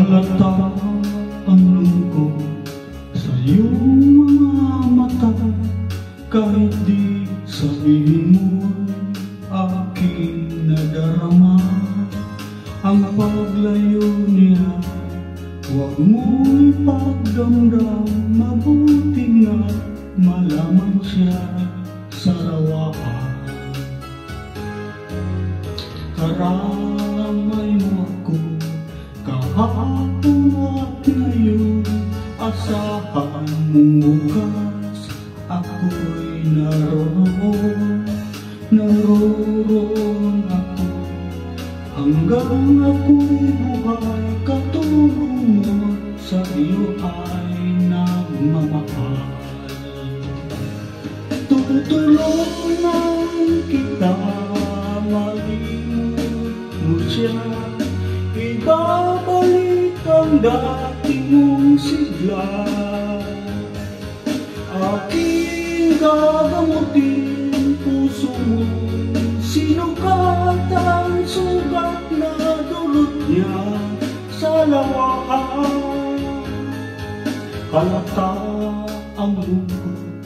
Halata ang lungkot sa iyong mga mata, kahit di sabihin mo'y aking nadarama. Ang paglayo niya, huwag mo'y ipagdamdam, mabuti nga malaman siya sa rawaan. Karamay mo ako kahapon at ngayon, asahan mong bukas ako'y naroon ako. Hanggang ako'y buhay, katulong mo sa iyo ay nagmamahal. Tutulungan kita, malimut mo siya, ibabalik ang dati mong sigla. Aking gagamutin puso mo, sinukat ang sugat na dulot niya sa lawahan. Halata ang lungkot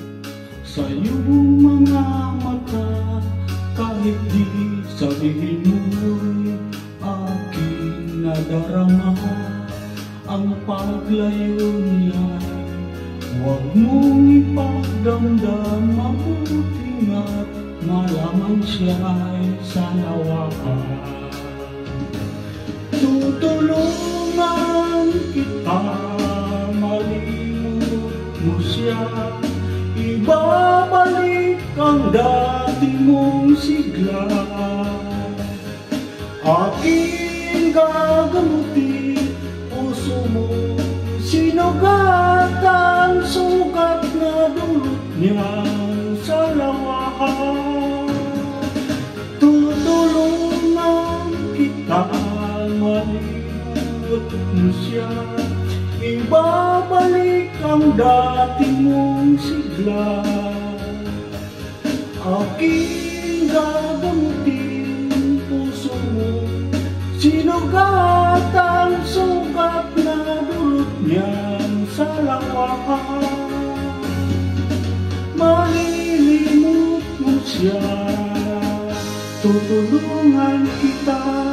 sa iyong mga mata, kahit di sabihin mo'y aking nadarama. Ang paglayo niya, huwag mong ipagdamdam, mabuti nga't malaman siya ay sa lawakan. Tutulungan kita, malimut mo siya, ibabalik ang dati mong sigla. Aking gagamutin puso mo, sinugat ang sugat na dulot niya sa lawahan. Tutulungan kita, malimut mo siya, ibabalik ang dati mong sigla. Aking gagamutin puso mo, sinugat ang sugat na dulot niyan sa lawahan. Malilimut mo siya, tutulungan kita.